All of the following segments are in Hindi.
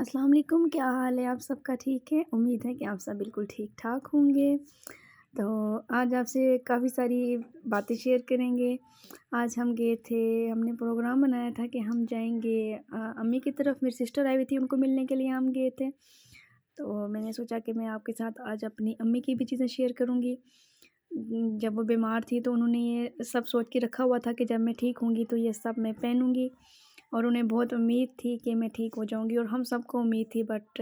अस्सलाम वालेकुम, क्या हाल है आप सबका? ठीक है, उम्मीद है कि आप सब बिल्कुल ठीक-ठाक होंगे। तो आज आपसे काफ़ी सारी बातें शेयर करेंगे। आज हम गए थे, हमने प्रोग्राम बनाया था कि हम जाएँगे अम्मी की तरफ। मेरी सिस्टर आई हुई थी, उनको मिलने के लिए हम गए थे। तो मैंने सोचा कि मैं आपके साथ आज अपनी अम्मी की भी चीज़ें शेयर करूँगी। जब वो बीमार थी तो उन्होंने ये सब सोच के रखा हुआ था कि जब मैं ठीक होंगी तो ये सब मैं पहनूँगी। और उन्हें बहुत उम्मीद थी कि मैं ठीक हो जाऊँगी और हम सबको उम्मीद थी, बट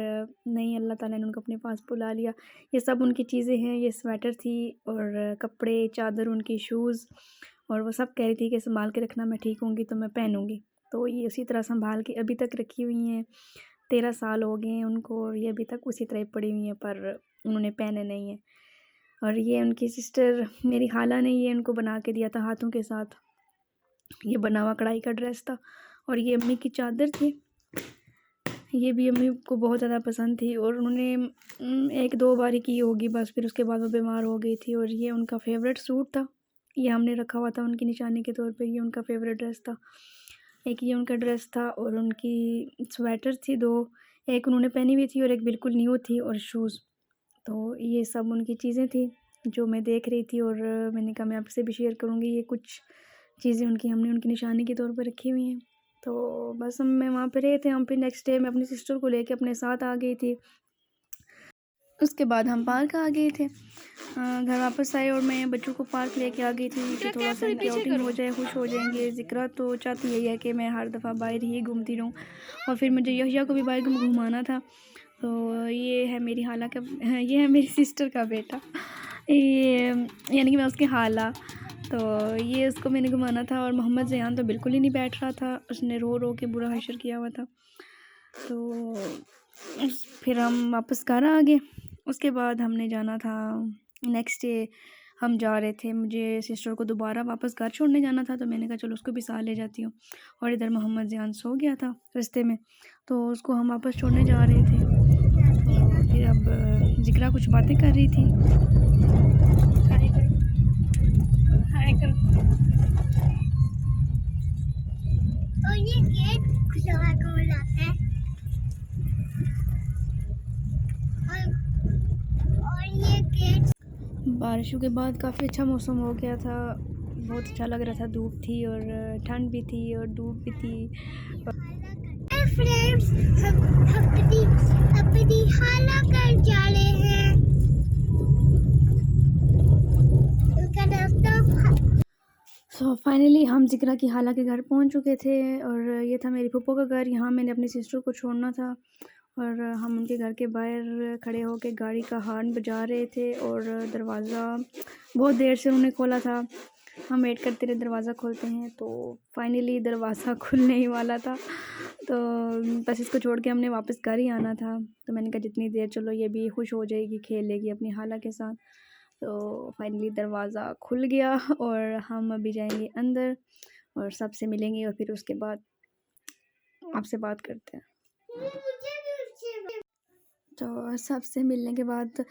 नहीं, अल्लाह ताला ने उनको अपने पास बुला लिया। ये सब उनकी चीज़ें हैं, ये स्वेटर थी और कपड़े, चादर, उनकी शूज़, और वो सब कह रही थी कि सँभाल के रखना, मैं ठीक होंगी तो मैं पहनूँगी। तो ये उसी तरह सँभाल के अभी तक रखी हुई हैं। 13 साल हो गए हैं उनको और ये अभी तक उसी तरह ही पड़ी हुई हैं, पर उन्होंने पहने नहीं हैं। और ये उनकी सिस्टर मेरी ख़ाला ने ये उनको बना के दिया था हाथों के साथ। ये बना हुआ कढ़ाई का ड्रेस था और ये अम्मी की चादर थी। ये भी अम्मी को बहुत ज़्यादा पसंद थी और उन्होंने 1-2 बार ही की होगी बस, फिर उसके बाद वो बीमार हो गई थी। और ये उनका फ़ेवरेट सूट था, ये हमने रखा हुआ था उनकी निशानी के तौर पे। ये उनका फ़ेवरेट ड्रेस था। एक ये उनका ड्रेस था और उनकी स्वेटर थी 2, एक उन्होंने पहनी हुई थी और एक बिल्कुल न्यू थी, और शूज़। तो ये सब उनकी चीज़ें थी जो मैं देख रही थी और मैंने कहा मैं आपसे भी शेयर करूँगी। ये कुछ चीज़ें उनकी हमने उनकी निशानी के तौर पर रखी हुई हैं। तो बस मैं वहाँ पे रहे थे। हम फिर नेक्स्ट डे मैं अपनी सिस्टर को लेके अपने साथ आ गई थी। उसके बाद हम पार्क आ गए थे। घर वापस आए और मैं बच्चों को पार्क लेके आ गई थी कि थोड़ा सा इनकी आउटिंग हो जाए, खुश हो जाएंगे। ज़िक्रा तो चाहती यही है कि मैं हर दफ़ा बाहर ही घूमती रहूँ और फिर मुझे यहिया को भी बाहर घुमाना था। तो ये है मेरी ख़ाला का, ये है मेरी सिस्टर का बेटा, ये यानी कि मैं उसकी ख़ाला। तो ये उसको मैंने घुमाना था और मोहम्मद ज़यान तो बिल्कुल ही नहीं बैठ रहा था, उसने रो रो के बुरा हशर किया हुआ था। तो फिर हम वापस घर आ गए। उसके बाद हमने जाना था नेक्स्ट डे, हम जा रहे थे, मुझे सिस्टर को दोबारा वापस घर छोड़ने जाना था, तो मैंने कहा चलो उसको भी साथ ले जाती हूँ। और इधर मोहम्मद ज़यान सो गया था रास्ते में, तो उसको हम वापस छोड़ने जा रहे थे। तो फिर अब ज़िक्रा कुछ बातें कर रही थी। हाय करो, हाय करो। और ये गेट खुला है और ये गेट। बारिशों के बाद काफ़ी अच्छा मौसम हो गया था, बहुत अच्छा लग रहा था। धूप थी और ठंड भी थी और धूप भी थी। फ्रेंड्स, अपनी ख़ाला घर जा रहे हैं। सो फाइनली हम ज़िक्रा की ख़ाला के घर पहुंच चुके थे और ये था मेरी फूफो का घर। यहाँ मैंने अपनी सिस्टर को छोड़ना था और हम उनके घर के बाहर खड़े होकर गाड़ी का हॉर्न बजा रहे थे और दरवाज़ा बहुत देर से उन्होंने खोला था। हम वेट करते रहे, दरवाज़ा खोलते हैं, तो फाइनली दरवाज़ा खुलने ही वाला था। तो बस इसको छोड़ के हमने वापस घर ही आना था। तो मैंने कहा जितनी देर चलो ये भी खुश हो जाएगी, खेलेगी अपनी ख़ाला के साथ। तो फाइनली दरवाज़ा खुल गया और हम अभी जाएंगे अंदर और सबसे मिलेंगे और फिर उसके बाद आपसे बात करते हैं। तो सबसे मिलने के बाद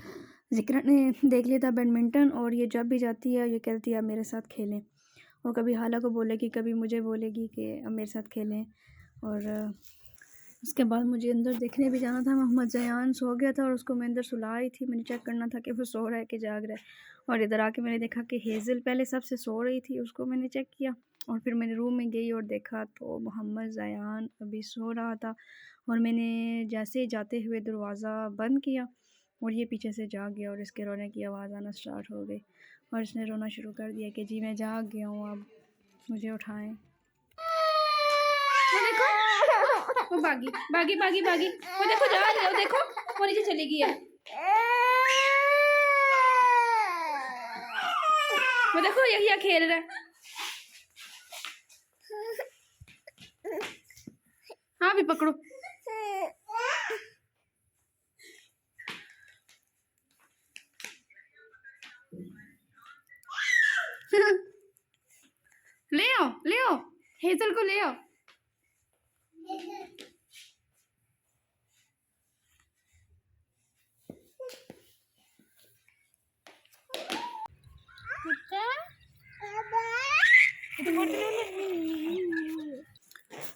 ज़िक्रा ने देख लिया था बैडमिंटन, और ये जब भी जाती है ये कहती है अब मेरे साथ खेलें, और कभी ख़ाला को बोलेगी, कभी मुझे बोलेगी कि अब मेरे साथ खेलें। और उसके बाद मुझे अंदर देखने भी जाना था। मोहम्मद ज़यान सो गया था और उसको मैं अंदर सुला आई थी। मैंने चेक करना था कि वो सो रहा है कि जाग रहा है। और इधर आके मैंने देखा कि हेज़ल पहले सबसे सो रही थी, उसको मैंने चेक किया और फिर मैंने रूम में गई और देखा तो मोहम्मद ज़यान अभी सो रहा था। और मैंने जैसे ही जाते हुए दरवाज़ा बंद किया और ये पीछे से जाग गया और इसके रोने की आवाज़ आना स्टार्ट हो गई और इसने रोना शुरू कर दिया कि जी मैं जाग गया हूँ, अब मुझे उठाएं। वो भागी भागी भागी भागी, वो देखो जा रही है, वो देखो वो नीचे चली गई है, वो देखो यही खेल रहा है। हाँ भी पकड़ो। ले आओ ले आओ, हेजल को ले आओ।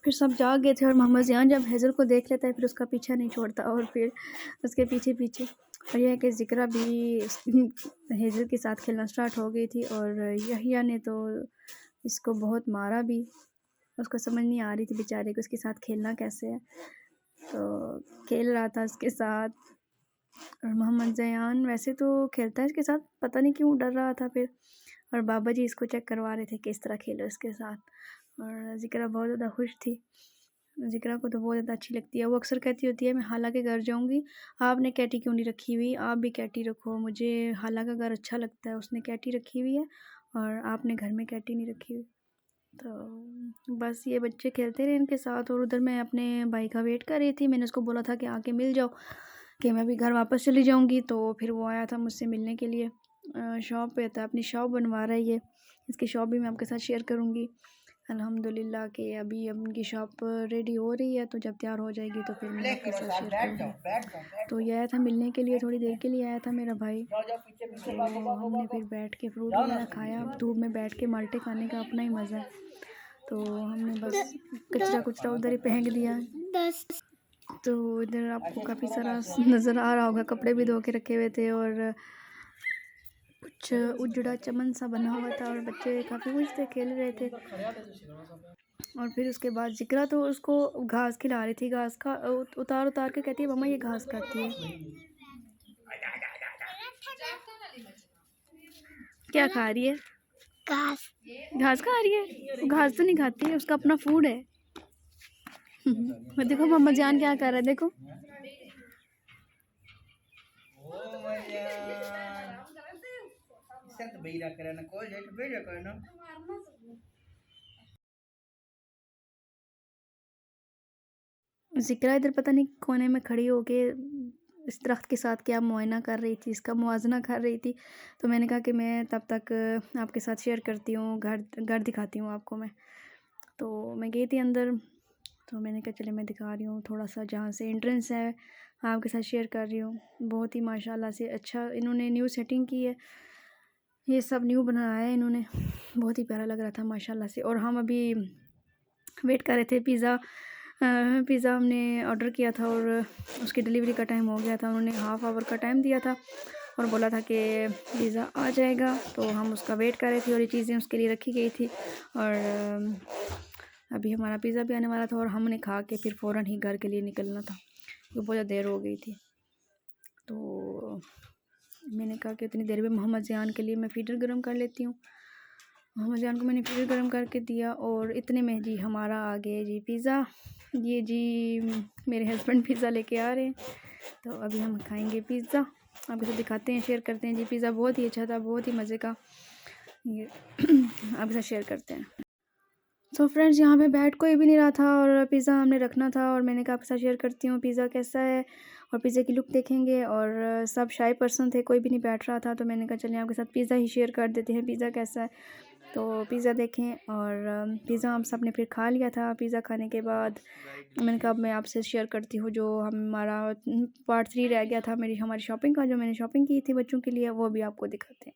फिर सब जाग गए थे और मोहम्मद ज़ियान जब हेज़ल को देख लेता है फिर उसका पीछा नहीं छोड़ता और फिर उसके पीछे पीछे। और यह है कि ज़िक्रा भी हेज़ल के साथ खेलना स्टार्ट हो गई थी और यहिया ने तो इसको बहुत मारा भी। उसको समझ नहीं आ रही थी बेचारे को उसके साथ खेलना कैसे है, तो खेल रहा था उसके साथ। और मोहम्मद ज़ियान वैसे तो खेलता है इसके साथ, पता नहीं क्यों डर रहा था फिर। और बाबा जी इसको चेक करवा रहे थे कि इस तरह खेलो इसके साथ। और ज़िक्रा बहुत ज़्यादा खुश थी। ज़िक्रा को तो बहुत ज़्यादा अच्छी लगती है। वो अक्सर कहती होती है मैं हाला के घर जाऊँगी, आपने कैटी क्यों नहीं रखी हुई, आप भी कैटी रखो, मुझे हाला का घर अच्छा लगता है, उसने कैटी रखी हुई है और आपने घर में कैटी नहीं रखी हुई। तो बस ये बच्चे खेलते रहे इनके साथ। और उधर मैं अपने भाई का वेट कर रही थी। मैंने उसको बोला था कि आके मिल जाओ, कि मैं भी घर वापस चली जाऊंगी। तो फिर वो आया था मुझसे मिलने के लिए। शॉप पे था, अपनी शॉप बनवा रहा है ये। इसकी शॉप भी मैं आपके साथ शेयर करूंगी। अल्हम्दुलिल्लाह कि अभी अब उनकी शॉप रेडी हो रही है, तो जब तैयार हो जाएगी तो फिर मैं आपके साथ शेयर करूँगी। तो ये आया था मिलने के लिए, थोड़ी देर के लिए आया था मेरा भाई। तो हमने फिर बैठ के फ्रूट वगैरह खाया। धूप में बैठ के माल्टे खाने का अपना ही मज़ा है। तो हमने बस कचरा कुचरा उधर ही फेंक दिया। तो इधर आपको काफ़ी सारा नज़र आ रहा होगा, कपड़े भी धो के रखे हुए थे और कुछ उजड़ा चमन सा बना हुआ था और बच्चे काफ़ी खुश थे, खेल रहे थे। और फिर उसके बाद ज़िक्रा तो उसको घास खिला रही थी। घास का उतार उतार के कहती है मम्मा ये घास खाती है। क्या खा रही है? घास। घास खा रही है? घास तो नहीं खाती है, उसका अपना फूड है। देखो मम्मा जान क्या कर रहा है, देखो। ज़िक्रा इधर पता नहीं कोने में खड़ी होके इस दरख्त के साथ क्या मुआयना कर रही थी, इसका मुआजना कर रही थी। तो मैंने कहा कि मैं तब तक आपके साथ शेयर करती हूँ, घर घर दिखाती हूँ आपको मैं। तो मैं गई थी अंदर, तो मैंने कहा चले मैं दिखा रही हूँ थोड़ा सा जहाँ से एंट्रेंस है, आपके साथ शेयर कर रही हूँ। बहुत ही माशाल्लाह से अच्छा इन्होंने न्यू सेटिंग की है। ये सब न्यू बनाया है इन्होंने, बहुत ही प्यारा लग रहा था माशाल्लाह से। और हम अभी वेट कर रहे थे पिज़्ज़ा हमने ऑर्डर किया था और उसकी डिलीवरी का टाइम हो गया था। उन्होंने हाफ़ आवर का टाइम दिया था और बोला था कि पिज़्ज़ा आ जाएगा, तो हम उसका वेट कर रहे थे और ये चीज़ें उसके लिए रखी गई थी। और अभी हमारा पिज़्ज़ा भी आने वाला था और हमने खा के फिर फ़ौरन ही घर के लिए निकलना था, तो बहुत ज़्यादा देर हो गई थी। तो मैंने कहा कि इतनी देर में मोहम्मद ज़ियान के लिए मैं फ़ीडर गर्म कर लेती हूँ। मोहम्मद ज़ियान को मैंने फ़ीडर गर्म करके दिया और इतने में जी हमारा आ गया जी पिज़्ज़ा। ये जी मेरे हस्बैंड पिज़्ज़ा लेके आ रहे हैं, तो अभी हम खाएंगे पिज़्ज़ा। आपको तो दिखाते हैं, शेयर करते हैं जी। पिज़्ज़ा बहुत ही अच्छा था, बहुत ही मज़े का। ये आपके साथ शेयर करते हैं। तो फ्रेंड्स यहाँ पे बैठ कोई भी नहीं रहा था और पिज़्ज़ा हमने रखना था और मैंने कहा आपके साथ शेयर करती हूँ पिज़्ज़ा कैसा है और पिज़्ज़ा की लुक देखेंगे। और सब शाय पर्सन थे, कोई भी नहीं बैठ रहा था, तो मैंने कहा चलिए आपके साथ पिज़्ज़ा ही शेयर कर देते हैं पिज़्ज़ा कैसा है। तो पिज़्ज़ा देखें और पिज़्ज़ा हम सब ने फिर खा लिया था। पिज़्ज़ा खाने के बाद मैंने कहा अब मैं आपसे शेयर करती हूँ जो हमारा पार्ट 3 रह गया था हमारी शॉपिंग का, जो मैंने शॉपिंग की थी बच्चों के लिए, वो भी आपको दिखाते हैं।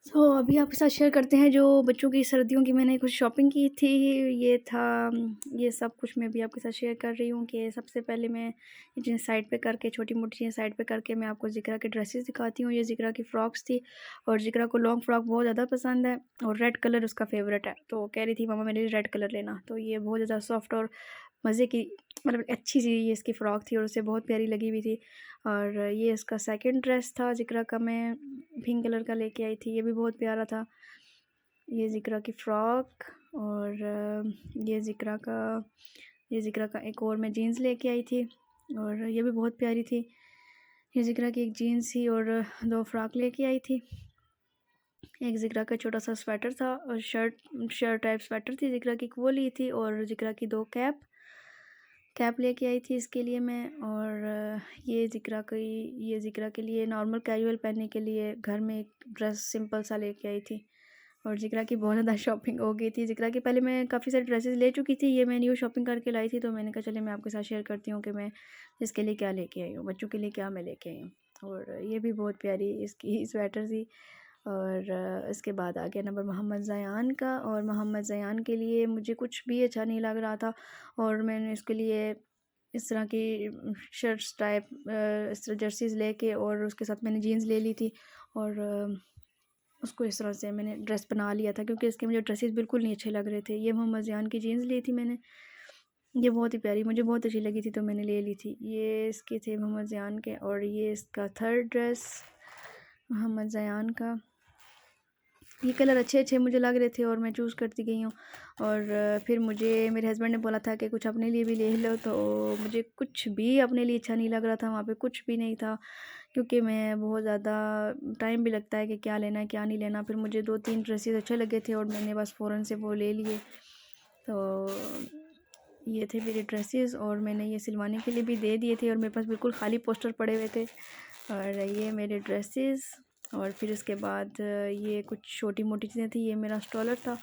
तो अभी आपके साथ शेयर करते हैं जो बच्चों की सर्दियों की मैंने कुछ शॉपिंग की थी। ये था, ये सब कुछ मैं भी आपके साथ शेयर कर रही हूँ। कि सबसे पहले मैं ये चीज़ें साइड पे करके, छोटी मोटी चीज़ें साइड पे करके मैं आपको ज़िक्रा के ड्रेसेस दिखाती हूँ। ये ज़िक्रा की फ़्रॉक्स थी और ज़िक्रा को लॉन्ग फ्रॉक बहुत ज़्यादा पसंद है और रेड कलर उसका फेवरेट है, तो कह रही थी मामा मेरे लिए रेड कलर लेना। तो ये बहुत ज़्यादा सॉफ्ट और मज़े की, मतलब अच्छी सी ये इसकी फ़्रॉक थी और उसे बहुत प्यारी लगी हुई थी। और ये इसका सेकंड ड्रेस था ज़िक्रा का, मैं पिंक कलर का लेके आई थी, ये भी बहुत प्यारा था। ये ज़िक्रा की फ़्रॉक और ये ज़िक्रा का एक और मैं जीन्स लेके आई थी और ये भी बहुत प्यारी थी। ये ज़िक्रा की एक जीन्स थी और 2 फ्रॉक लेके आई थी। एक ज़िक्रा का छोटा सा स्वेटर था और शर्ट टाइप स्वेटर थी ज़िक्रा की, वो ली थी। और ज़िक्रा की 2 कैप लेके आई थी इसके लिए मैं। और ये ज़िक्रा के लिए नॉर्मल कैजुअल पहनने के लिए घर में एक ड्रेस सिंपल सा लेके आई थी। और ज़िक्रा की बहुत ज़्यादा शॉपिंग हो गई थी। ज़िक्रा की पहले मैं काफ़ी सारी ड्रेसेस ले चुकी थी, ये मैं न्यू शॉपिंग करके लाई थी, तो मैंने कहा चलिए मैं आपके साथ शेयर करती हूँ कि मैं इसके लिए क्या लेके आई हूँ, बच्चों के लिए क्या मैं लेके आई हूँ। और ये भी बहुत प्यारी इसकी स्वेटर थी और इसके बाद आ गया नंबर मोहम्मद ज़यान का। और मोहम्मद ज़यान के लिए मुझे कुछ भी अच्छा नहीं लग रहा था, और मैंने इसके लिए इस तरह की शर्ट्स टाइप इस तरह जर्सीज़ लेके और उसके साथ मैंने जीन्स ले ली थी, और उसको इस तरह से मैंने ड्रेस बना लिया था, क्योंकि इसके मुझे ड्रेसेस बिल्कुल नहीं अच्छे लग रहे थे। ये मोहम्मद ज़यान की जीन्स ली थी मैंने, ये बहुत ही प्यारी मुझे बहुत अच्छी लगी थी तो मैंने ले ली थी। ये इसके थे मोहम्मद ज़यान के, और ये इसका थर्ड ड्रेस मोहम्मद ज़यान का। ये कलर अच्छे अच्छे मुझे लग रहे थे और मैं चूज़ करती गई हूँ। और फिर मुझे मेरे हस्बैंड ने बोला था कि कुछ अपने लिए भी ले लो, तो मुझे कुछ भी अपने लिए अच्छा नहीं लग रहा था, वहाँ पे कुछ भी नहीं था, क्योंकि मैं बहुत ज़्यादा टाइम भी लगता है कि क्या लेना है क्या नहीं लेना। फिर मुझे 2-3 ड्रेसेस अच्छे लगे थे और मैंने बस फ़ौरन से वो ले लिए। तो ये थे मेरे ड्रेसेस, और मैंने ये सिलवाने के लिए भी दे दिए थे, और मेरे पास बिल्कुल खाली पोस्टर पड़े हुए थे। और ये मेरे ड्रेसेस, और फिर इसके बाद ये कुछ छोटी मोटी चीज़ें थी। ये मेरा स्टॉलर था,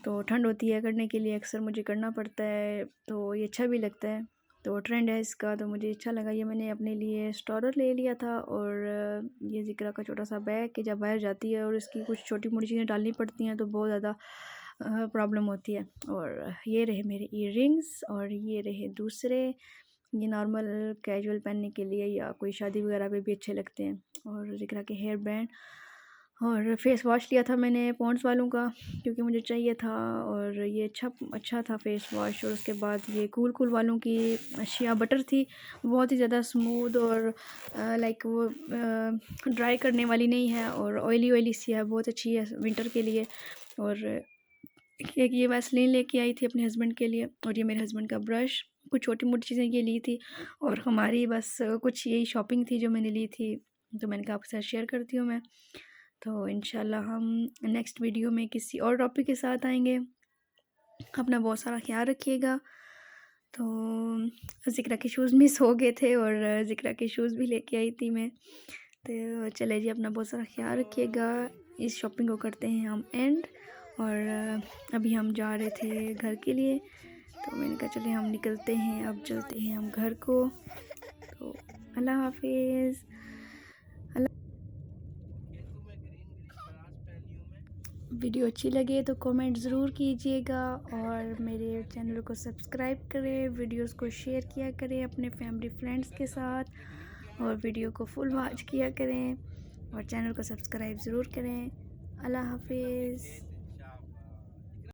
तो ठंड होती है करने के लिए अक्सर मुझे करना पड़ता है, तो ये अच्छा भी लगता है, तो ट्रेंड है इसका, तो मुझे अच्छा लगा। ये मैंने अपने लिए स्टॉलर ले लिया था। और ये ज़िक्रा का छोटा सा बैग कि जब बाहर जाती है और इसकी कुछ छोटी मोटी चीज़ें डालनी पड़ती हैं तो बहुत ज़्यादा प्रॉब्लम होती है। और ये रहे मेरे ईयररिंग्स, और ये रहे दूसरे, ये नॉर्मल कैजुअल पहनने के लिए या कोई शादी वगैरह पे भी अच्छे लगते हैं। और ज़िक्रा के हेयर बैंड, और फेस वॉश लिया था मैंने पॉन्ड्स वालों का, क्योंकि मुझे चाहिए था, और ये अच्छा था फेस वॉश। और उसके बाद ये कूल वालों की शिया बटर थी, बहुत ही ज़्यादा स्मूथ और लाइक वो ड्राई करने वाली नहीं है, और ऑयली सी है, बहुत अच्छी है विंटर के लिए। और एक ये वैसलीन लेके आई थी अपने हस्बैंड के लिए, और ये मेरे हस्बैंड का ब्रश, कुछ छोटी मोटी चीज़ें ये ली थी। और हमारी बस कुछ यही शॉपिंग थी जो मैंने ली थी, तो मैंने कहा आपके साथ शेयर करती हूँ मैं। तो इंशाल्लाह हम नेक्स्ट वीडियो में किसी और टॉपिक के साथ आएंगे। अपना बहुत सारा ख्याल रखिएगा। तो ज़िक्रा के शूज़ मिस हो गए थे, और ज़िक्रा के शूज़ भी लेके आई थी मैं। तो चले जी, अपना बहुत सारा ख्याल रखिएगा। इस शॉपिंग को करते हैं हम एंड। और अभी हम जा रहे थे घर के लिए, तो मैंने कहा चले हम निकलते हैं, अब चलते हैं हम घर को। तो अल्लाह हाफिज़। वीडियो अच्छी लगे तो कमेंट ज़रूर कीजिएगा, और मेरे चैनल को सब्सक्राइब करें, वीडियोस को शेयर किया करें अपने फैमिली फ्रेंड्स के साथ, और वीडियो को फुल वॉच किया करें, और चैनल को सब्सक्राइब ज़रूर करें। अल्लाह हाफिज़।